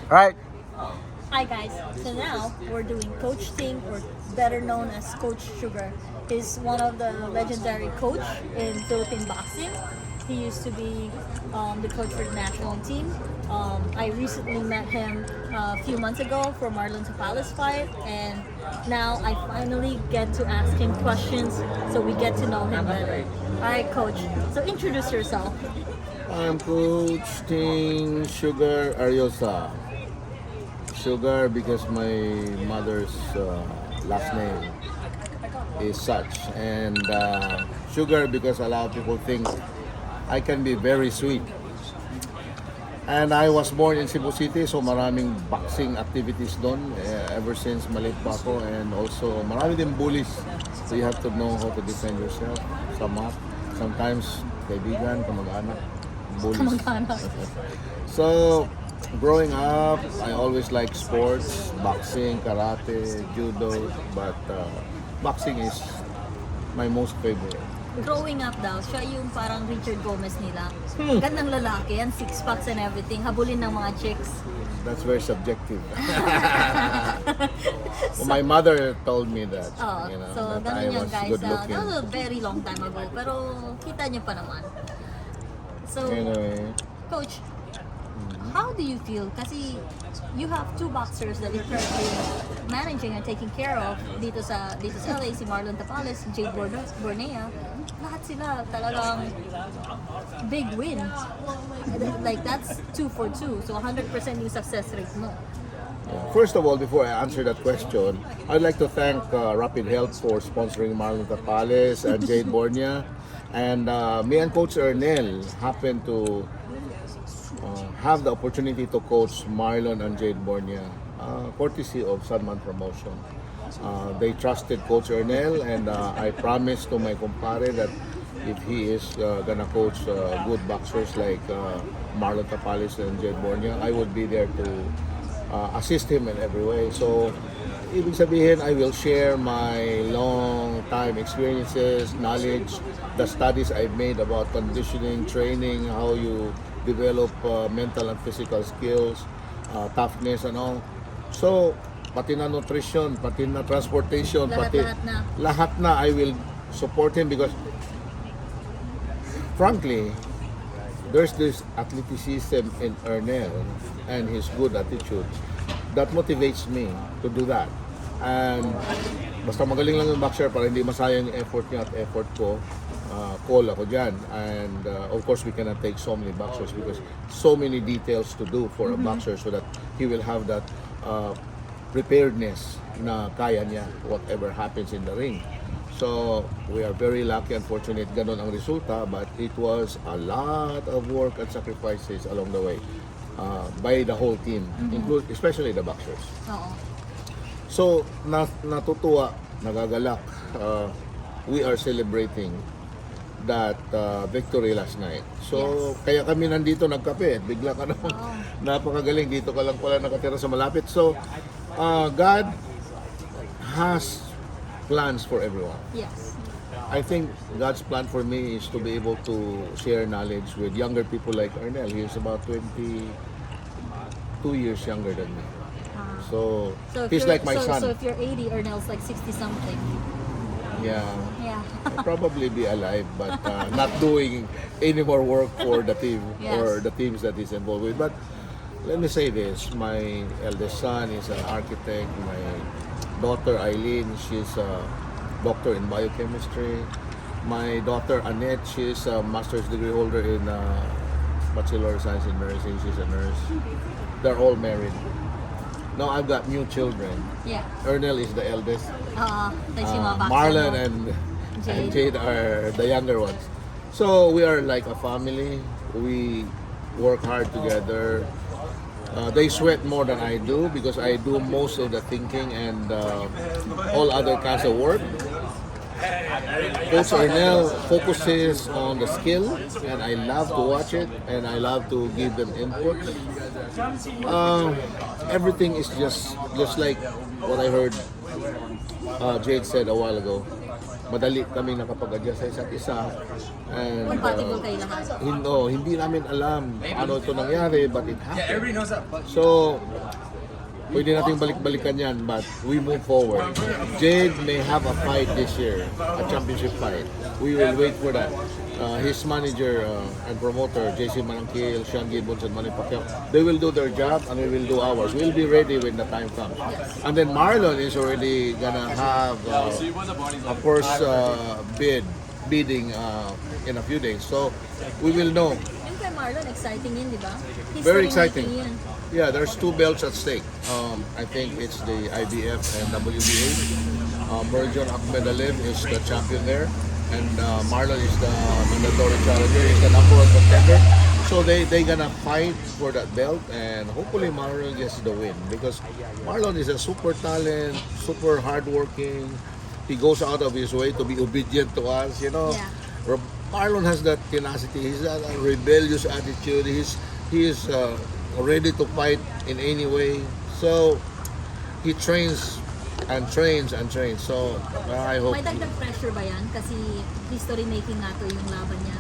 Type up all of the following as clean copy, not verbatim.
Right. Hi guys, so now we're doing Coach Ting, or better known as Coach Sugar. He's one of the legendary coach in Philippine boxing. He used to be the coach for the national team. I recently met him a few months ago for Marlon Tapales fight, and now I finally get to ask him questions so we get to know him better. Alright, Coach, so introduce yourself. I'm Coach Ting Sugar Ariosa. Sugar because my mother's last name is such, and sugar because a lot of people think I can be very sweet. And I was born in Cebu City, so maraming boxing activities doon ever since maliit pa ako, and also marami din bullies. So you have to know how to defend yourself. Sometimes kaibigan, kamag-anak, bullies. Kamag-anak. So growing up, I always liked sports, boxing, karate, judo, but boxing is my most favorite. Growing up daw, siya yung parang Richard Gomez nila. Gandang lalaki, and six packs and everything, habulin ng mga chicks. That's very subjective. Well, my mother told me that. Oh, so that I ganun was yan guys. good That looking. was a very long time ago, pero kita nyo pa naman. So, Anyway, Coach, how do you feel? Kasi you have two boxers that you're currently managing and taking care of dito sa LA, si Marlon Tapales, si Jade Bornea. Lahat sila talagang big wins. Like that's 2 for 2. So 100% yung success rate mo. first of all, before I answer that question, I'd like to thank Rapid Health for sponsoring Marlon Tapales and Jade Bornia. And me and Coach Ernel happened to have the opportunity to coach Marlon and Jade Bornia, courtesy of Sunman Promotion. They trusted Coach Ernel, and I promised to my compadre that if he is gonna coach good boxers like Marlon Tapales and Jade Bornia, I would be there to assist him in every way. So, ibig sabihin, I will share my long time experiences, knowledge, the studies I've made about conditioning, training, how you develop mental and physical skills, toughness and all. So, pati na nutrition, pati na transportation, lahat na I will support him because frankly, there's this athleticism in Ernel and his good attitude that motivates me to do that. And basta magaling lang yung boxer para hindi masayang yung effort niya at effort ko, call ako dyan. And of course, we cannot take so many boxers because so many details to do for a boxer so that he will have that preparedness na kaya niya whatever happens in the ring. So, we are very lucky and fortunate ganun ang resulta, but it was a lot of work and sacrifices along the way by the whole team, especially the boxers. Oo. So, natutuwa, nagagalak. We are celebrating that victory last night. So, kaya kami nandito nagkape. Bigla ka naman, napakagaling. Dito ka lang pala nakatira sa malapit. So, God has plans for everyone. Yes. I think God's plan for me is to be able to share knowledge with younger people like Arnel. He's about 22 years younger than me. So So if he's you're- like my son. So if you're 80, Ernell's like 60 something. Yeah. Yeah. I'll probably be alive, but not doing any more work for the team or Yes. the teams that he's involved with. But let me say this, my eldest son is an architect. My daughter Eileen, she's a doctor in biochemistry. My daughter Annette, she's a master's degree holder in Bachelor of Science in Nursing. She's a nurse. They're all married. Now I've got new children. Yeah. Ernel is the eldest. Like yung mga boxer Marlon mo. and Jade. Jade are the younger ones. So we are like a family. We work hard together. They sweat more than I do because I do most of the thinking and all other kinds of work. Coach Ernel focuses on the skill, and I love to watch it, and I love to give them input. Everything is just like what I heard Jade said a while ago. Madali kami nakapag-adjust sa isa't isa. And Compatible kayo lahat. hindi namin alam paano ito nangyari, but it happened. So, pwede nating balik-balikan yan, but we move forward. Jade may have a fight this year, a championship fight. We will wait for that. His manager and promoter, JC Manangkil, Sean Gibbons, and Manny Pacquiao, they will do their job and we will do ours. We'll be ready when the time comes. And then Marlon is already gonna have a first bidding in a few days. So we will know. Yung kay Marlon, exciting yun, di ba? Very History exciting. making yun. Yeah, there's 2 belts at stake. I think it's the IBF and WBA. Merjon Akhmedaliev is the champion there, and Marlon is the mandatory challenger. He's the number 1 contender. So they gonna fight for that belt, and hopefully Marlon gets the win because Marlon is a super talent, super hardworking. He goes out of his way to be obedient to us. You know, Yeah. Marlon has that tenacity. He's got a rebellious attitude. He is ready to fight in any way. So he trains and trains and trains. So I hope May dagdag pressure ba yan? Kasi history making nga to yung laban niya.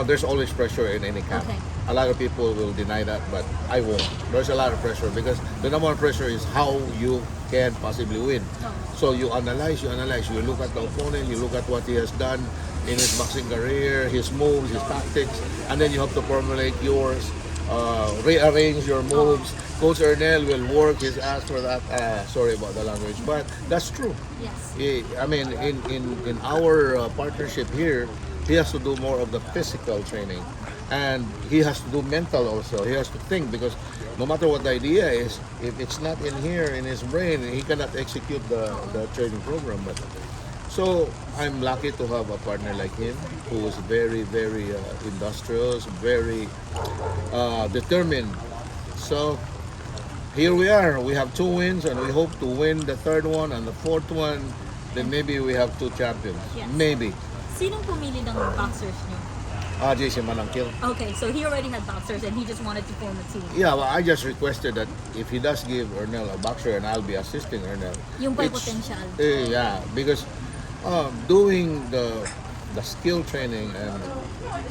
there's always pressure in any camp. Okay. A lot of people will deny that, but I won't. There's a lot of pressure because the number one pressure is how you can possibly win. Oh. So you analyze, you look at the opponent, you look at what he has done in his boxing career, his moves, his tactics, and then you have to formulate yours, rearrange your moves. Coach Ernell will work his ass for that. Sorry about the language, but that's true. Yes. I mean, in our partnership here, he has to do more of the physical training, and he has to do mental also. He has to think because no matter what the idea is, if it's not in here in his brain, he cannot execute the training program. But so I'm lucky to have a partner like him who is very industrious, very determined. So here we are. We have 2 wins, and we hope to win the 3rd one and the 4th one. Then maybe we have 2 champions. Yes. Maybe. Sinong pumili ng boxers niyo? Jason Manangkil. Okay, so he already had boxers and he just wanted to form a team. Yeah, well, I just requested that if he does give Ernell a boxer and I'll be assisting Ernell. Yung pa it's- potential. Yeah, because doing the skill training and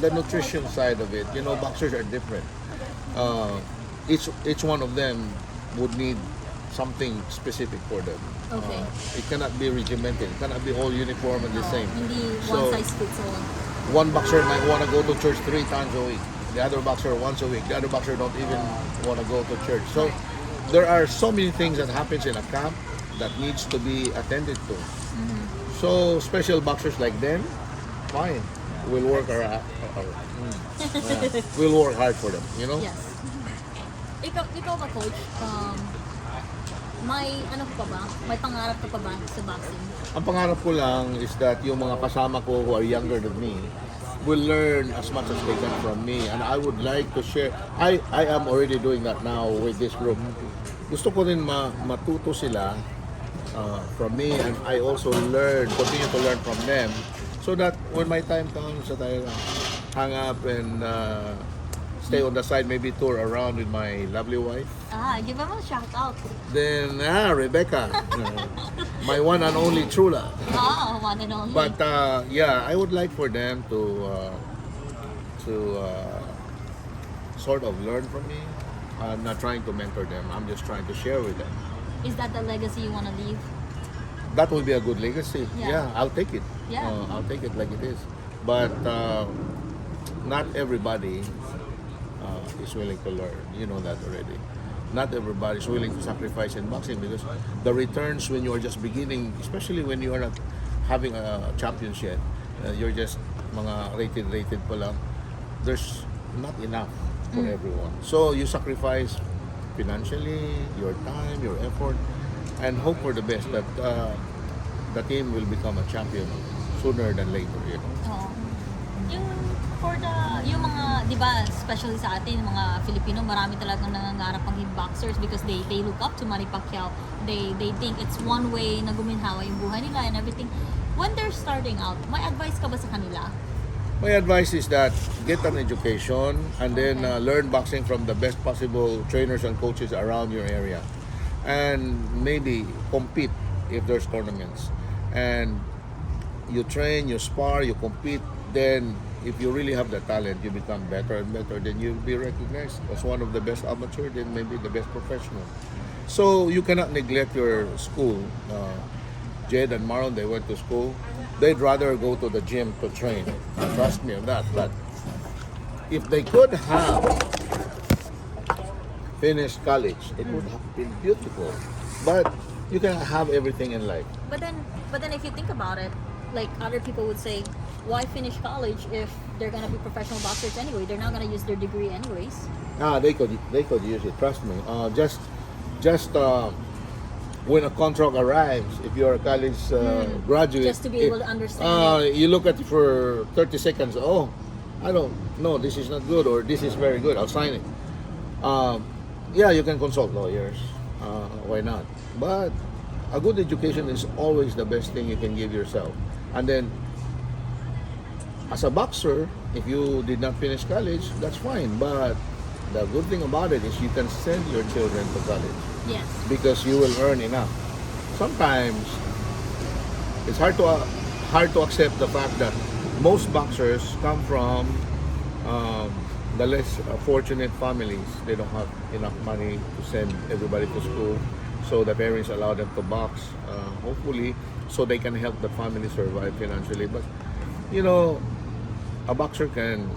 the nutrition side of it, you know, boxers are different. Each one of them would need something specific for them. Okay. It cannot be regimented. It cannot be all uniform and the same. Hindi So- one size fits all. One boxer might want to go to church 3 times a week. The other boxer once a week. The other boxer don't even want to go to church. So there are so many things that happens in a camp that needs to be attended to. So special boxers like them, fine. We'll work we'll work hard for them, you know? Yes. Ikaw ba, coach? May ano ka pa ba? May pangarap ka pa ba sa boxing? Ang pangarap ko lang is that yung mga kasama ko who are younger than me will learn as much as they can from me, and I would like to share. I am already doing that now with this group. Gusto ko rin matuto sila from me, and I also continue to learn from them, so that when my time comes that I hang up and stay on the side, maybe tour around with my lovely wife. Give them a shout out. Then Rebecca, my one and only Trula. One and only. But yeah, I would like for them to sort of learn from me. I'm not trying to mentor them. I'm just trying to share with them. Is that the legacy you want to leave? That will be a good legacy. Yeah. I'll take it. Yeah. I'll take it like it is. But not everybody is willing to learn. You know that already. Not everybody is willing to sacrifice in boxing because the returns when you are just beginning, especially when you are not having a championship, you're just mga rated pa lang, there's not enough for everyone. So you sacrifice financially, your time, your effort, and hope for the best that the team will become a champion sooner than later. You know? Oo. Yung mga, di ba, especially sa atin, mga Filipino, marami talagang nangangarap maging boxers because they look up to Manny Pacquiao. They think it's one way na guminhawa yung buhay nila and everything. When they're starting out, may advice ka ba sa kanila? My advice is that get an education and then learn boxing from the best possible trainers and coaches around your area. And maybe compete if there's tournaments. And you train, you spar, you compete, then if you really have the talent, you become better and better, then you'll be recognized as one of the best amateur, then maybe the best professional. So you cannot neglect your school. Jade and Marlon, they went to school. They'd rather go to the gym to train. Trust me on that. But if they could have finished college, it would have been beautiful. But you can have everything in life. But then if you think about it, like other people would say, why finish college if they're gonna be professional boxers anyway? They're not gonna use their degree anyways. They could use it. Trust me. Just when a contract arrives, if you're a college graduate, Just to be able to understand it. you look at it for 30 seconds. Oh, I don't know. This is not good, or this is very good. I'll sign it. Yeah, you can consult lawyers. Why not? But a good education is always the best thing you can give yourself. And then, as a boxer, if you did not finish college, that's fine. But the good thing about it is you can send your children to college Yes. because you will earn enough. Sometimes it's hard to accept the fact that most boxers come from the less fortunate families. They don't have enough money to send everybody to school, so the parents allow them to box, hopefully, so they can help the family survive financially. But you know, a boxer can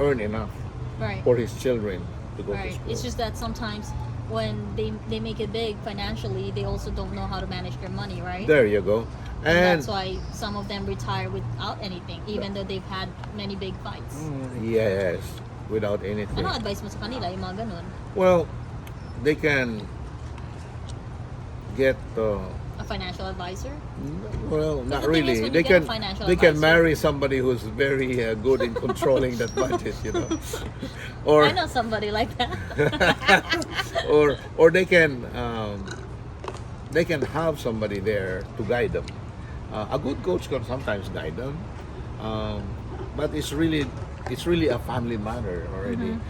earn enough Right. for his children to go to Right. school. It's just that sometimes when they make it big financially, they also don't know how to manage their money, right? There you go. And And that's why some of them retire without anything, even though they've had many big fights. yes, without anything. Ano advice mo sa kanila, yung mga ganun? Well, they can get A financial advisor? well, not the thing is, really. when They you get a can financial they can advisor- marry somebody who's very good in controlling that budget, you know, or I know somebody like that. or they can have somebody there to guide them. A good coach can sometimes guide them, but it's really a family matter already.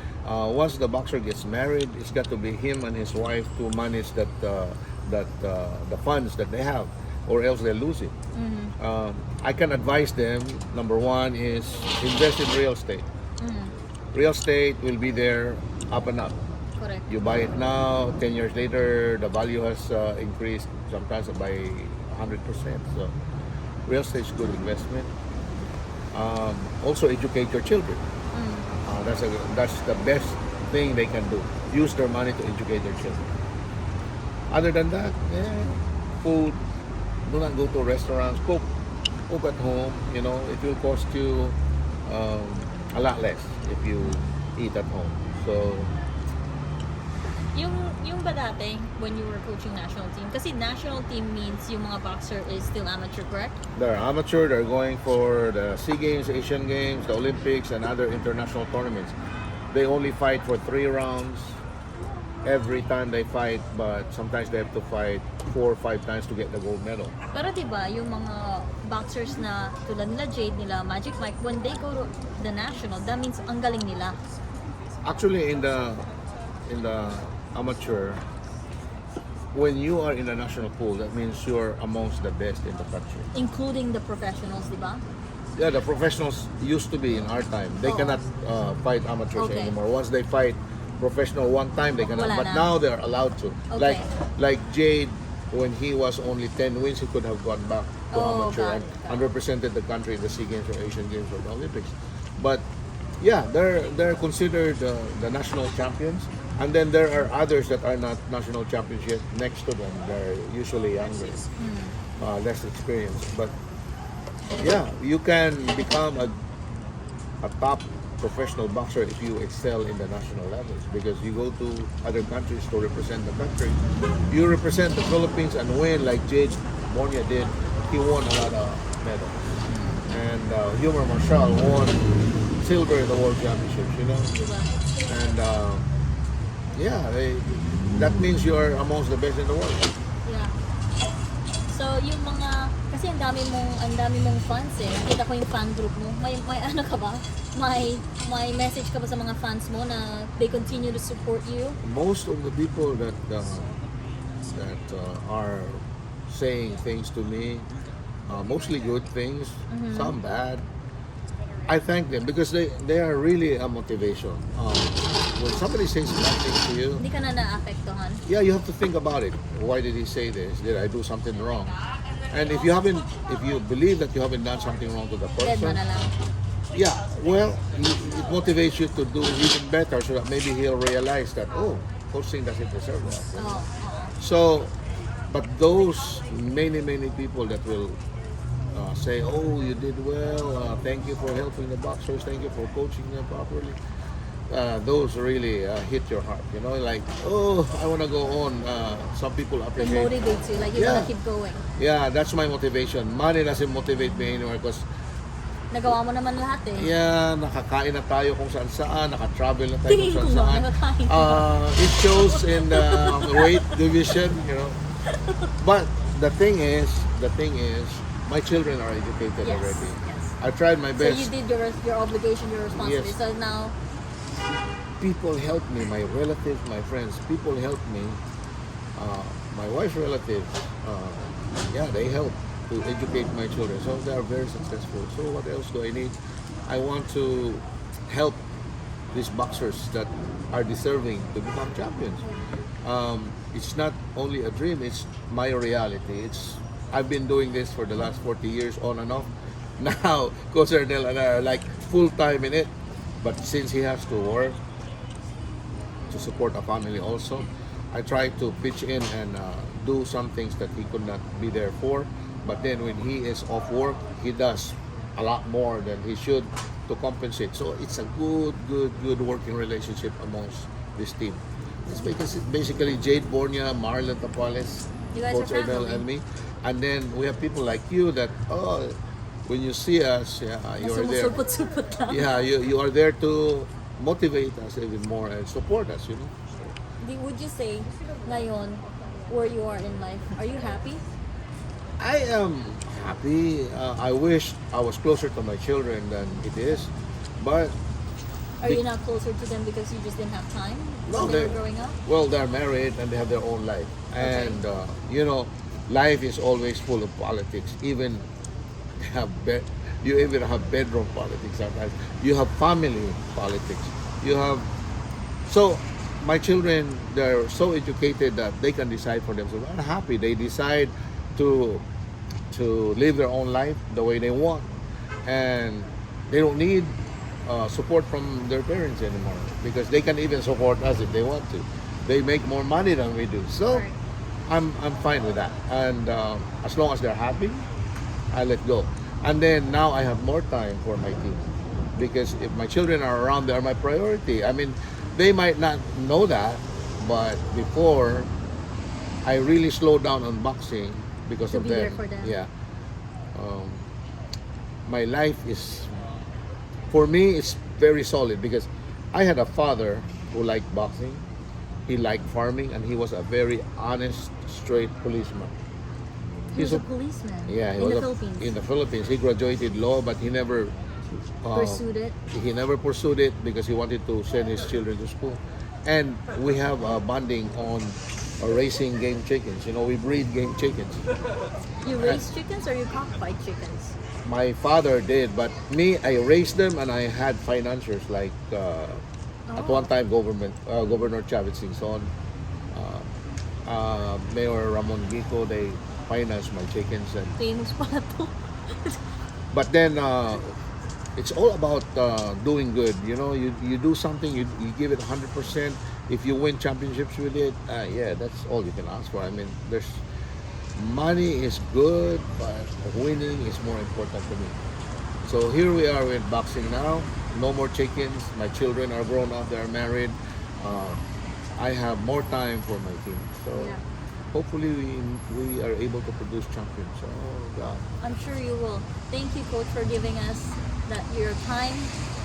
Once the boxer gets married, it's got to be him and his wife to manage the funds that they have, or else they lose it. I can advise them. Number one is invest in real estate. Real estate will be there up and up. Correct. You buy it now, 10 years later, the value has increased sometimes by 100%. So, real estate is good investment. Also, educate your children. That's the best thing they can do. Use their money to educate their children. Other than that, food. Do not go to restaurants. Cook at home. You know, it will cost you a lot less if you eat at home. So, Yung ba dati, when you were coaching national team, kasi national team means yung mga boxer is still amateur, correct? they're amateur. They're going for the SEA Games, Asian Games, the Olympics, and other international tournaments. They only fight for 3 rounds every time they fight, but sometimes they have to fight 4 or 5 times to get the gold medal. Pero diba, yung mga boxers na tulad nila Jade, nila Magic Mike, when they go to the national, that means ang galing nila. Actually, in the amateur, when you are in the national pool, that means you're amongst the best in the country. Including the professionals, diba? Yeah, the professionals used to be in our time. They Oh. cannot fight amateurs Okay. anymore. Once they fight professional one time, they cannot. Wala But na. now they're allowed to. Okay. Like Jade, when he was only 10 wins, he could have gone back to Oh, amateur got and represented the country in the SEA Games or Asian Games or the Olympics. But yeah, they're considered the national champions. And then there are others that are not national champions yet next to them. They're usually younger, less experienced. But yeah, you can become a top professional boxer if you excel in the national levels, because you go to other countries to represent the country. You represent the Philippines and win like Jade Bornia did. He won a lot of medals. And Humor Marshall won silver in the World Championships, you know. Diba? And yeah, that means you are amongst the best in the world. Yeah. So, yung mga, kasi ang dami mong fans eh. Nakita ko yung fan group mo. May ano ka ba? May message ka ba sa mga fans mo na they continue to support you? Most of the people that are saying things to me, mostly good things, some bad. I thank them because they are really a motivation. When somebody says something to you, Hindi ka na naapektuhan. yeah, you have to think about it. Why did he say this? Did I do something wrong? And if you believe that you haven't done something wrong to the Dead mo person, na lang. yeah, well, it motivates you to do even better so that maybe he'll realize that, oh, coaching doesn't deserve that. Oo. So, but those many people that will say, oh, you did well, thank you for helping the boxers, thank you for coaching them properly. Those really hit your heart, you know, like, oh, I want to go on. Some people It appreciate. motivates you. Like you Yeah. wanna keep going. Yeah, that's my motivation. Money doesn't motivate me anymore because, Nagawa mo naman lahat eh. yeah, nakakain na tayo kung saan saan, naka-travel na tayo Tingin kung ko saan nga, saan. nakakain. It shows in the weight division, you know. But the thing is, my children are educated Yes. already. Yes. I tried my So best. you did your obligation, your responsibility. Yes. So now, People help me, my relatives, my friends. People help me. My wife's relatives, yeah, they help to educate my children. So they are very successful. So what else do I need? I want to help these boxers that are deserving to become champions. It's not only a dream; it's my reality. I've been doing this for the last 40 years on and off. Now, Coach Ernel and I are like full time in it. But since he has to work to support a family also, I try to pitch in and do some things that he could not be there for. But then when he is off work, he does a lot more than he should to compensate. So it's a good working relationship amongst this team. It's basically Jade Bornia, Marlon Tapales, You guys Coach are Ernel, family. and me. And then we have people like you that, oh, when you see us, yeah, you are there. sumusupot-supot lang. Yeah, you are there to motivate us even more and support us, you know. Would you say, ngayon, where you are in life, are you happy? I am happy. I wish I was closer to my children than it is, but Are you not closer to them because you just didn't have time no, when they were growing up? well, they're married and they have their own life, and you know, life is always full of politics. Even have you even have bedroom politics sometimes. You have family politics. You have so my children, they're so educated that they can decide for themselves. I'm happy they decide to live their own life the way they want, and they don't need support from their parents anymore because they can even support us if they want to. They make more money than we do, so Right. I'm fine with that. And as long as they're happy, I let go. And then now I have more time for my team because if my children are around, they are my priority. I mean, they might not know that, but before I really slowed down on boxing because To of be them. there for them. Yeah. Um, my life is, for me, it's very solid because I had a father who liked boxing. He liked farming, and he was a very honest, straight policeman. He was He's a policeman Yeah, he in was the a- Philippines. In the Philippines, he graduated law, but he never Pursued it. He never pursued it because he wanted to send his children to school. And we have a bonding on raising game chickens. You know, we breed game chickens. You raise chickens or you cockfight chickens? My father did, but me, I raised them and I had financiers like at one time Governor Chavez Singson, Mayor Ramon Gico, they financed my chickens. And Famous pala to. but then it's all about doing good. You know, you do something, you give it 100%. If you win championships with it, yeah, that's all you can ask for. I mean, there's money is good, but winning is more important to me. So here we are with boxing now. No more chickens. My children are grown up. They are married. I have more time for my team. So Yeah. hopefully we are able to produce champions. Oh God. I'm sure you will. Thank you, Coach, for giving us your time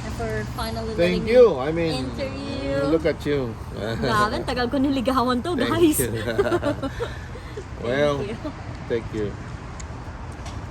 and for finally letting Thank you. I mean, interview. look at you. Grabe, tagal ko niligawan to, Thank guys. you. Well, you. thank you.